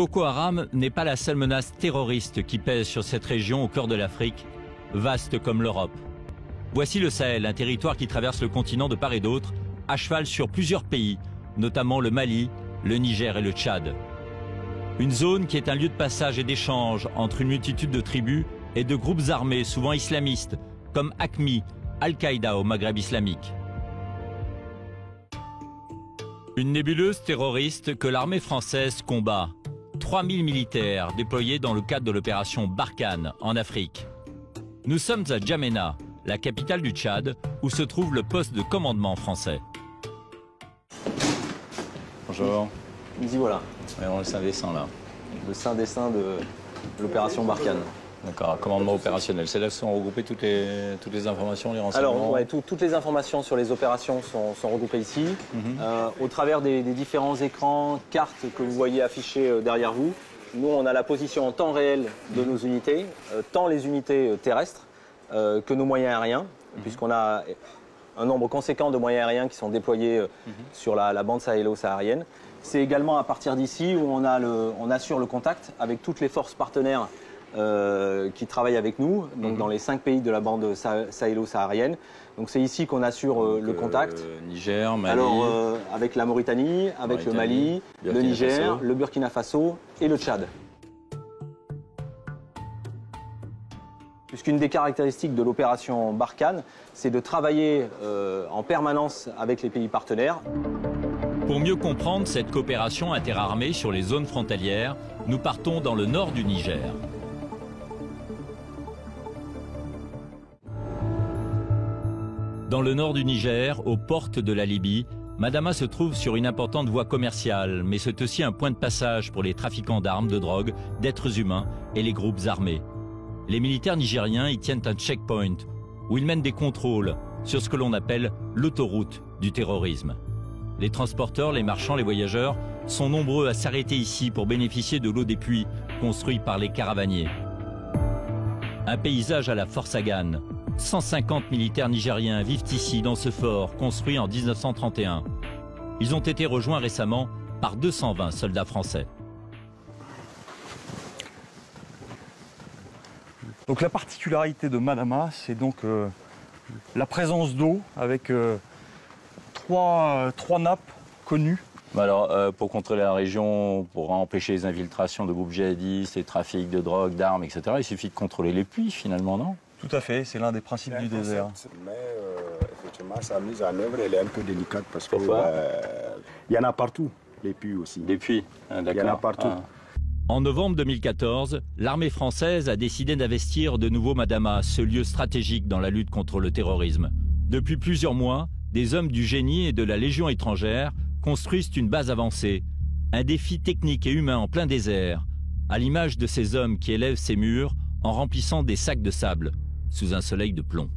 Boko Haram n'est pas la seule menace terroriste qui pèse sur cette région au cœur de l'Afrique, vaste comme l'Europe. Voici le Sahel, un territoire qui traverse le continent de part et d'autre, à cheval sur plusieurs pays, notamment le Mali, le Niger et le Tchad. Une zone qui est un lieu de passage et d'échange entre une multitude de tribus et de groupes armés, souvent islamistes, comme AQMI, Al-Qaïda au Maghreb islamique. Une nébuleuse terroriste que l'armée française combat. 3000 militaires déployés dans le cadre de l'opération Barkhane en Afrique. Nous sommes à N'Djamena, la capitale du Tchad, où se trouve le poste de commandement français. Bonjour. Nous y voilà. Voyons le saint des saints là. Le saint des saints de l'opération Barkhane. D'accord, commandement opérationnel. C'est là que sont regroupées toutes les informations, les renseignements. Alors, ouais, toutes les informations sur les opérations sont regroupées ici. Au travers des différents écrans, cartes que vous voyez affichées derrière vous, nous, on a la position en temps réel de nos unités, tant les unités terrestres que nos moyens aériens, puisqu'on a un nombre conséquent de moyens aériens qui sont déployés sur la bande sahélo-saharienne. C'est également à partir d'ici où on assure le contact avec toutes les forces partenaires qui travaillent avec nous, donc dans les 5 pays de la bande sahélo-saharienne. Donc c'est ici qu'on assure le contact. Niger, Mali. Alors avec la Mauritanie, avec le Mali, le Niger, le Burkina Faso et le Tchad. Puisqu'une des caractéristiques de l'opération Barkhane, c'est de travailler en permanence avec les pays partenaires. Pour mieux comprendre cette coopération interarmée sur les zones frontalières, nous partons dans le nord du Niger. Dans le nord du Niger, aux portes de la Libye, Madama se trouve sur une importante voie commerciale, mais c'est aussi un point de passage pour les trafiquants d'armes, de drogue, d'êtres humains et les groupes armés. Les militaires nigériens y tiennent un checkpoint, où ils mènent des contrôles sur ce que l'on appelle l'autoroute du terrorisme. Les transporteurs, les marchands, les voyageurs sont nombreux à s'arrêter ici pour bénéficier de l'eau des puits construits par les caravaniers. Un paysage à la force Sagan. 150 militaires nigériens vivent ici dans ce fort construit en 1931. Ils ont été rejoints récemment par 220 soldats français. Donc la particularité de Madama, c'est donc la présence d'eau avec trois nappes connues. Alors, pour contrôler la région, pour empêcher les infiltrations de groupes djihadistes, les trafics de drogue, d'armes, etc., il suffit de contrôler les puits finalement, non? Tout à fait, c'est l'un des principes du désert. Mais effectivement, sa mise en œuvre elle est un peu délicate parce qu'il y en a partout, les puits aussi. Des puits, il y en a partout. En novembre 2014, l'armée française a décidé d'investir de nouveau Madama, ce lieu stratégique dans la lutte contre le terrorisme. Depuis plusieurs mois, des hommes du génie et de la Légion étrangère construisent une base avancée, un défi technique et humain en plein désert, à l'image de ces hommes qui élèvent ces murs en remplissant des sacs de sable sous un soleil de plomb.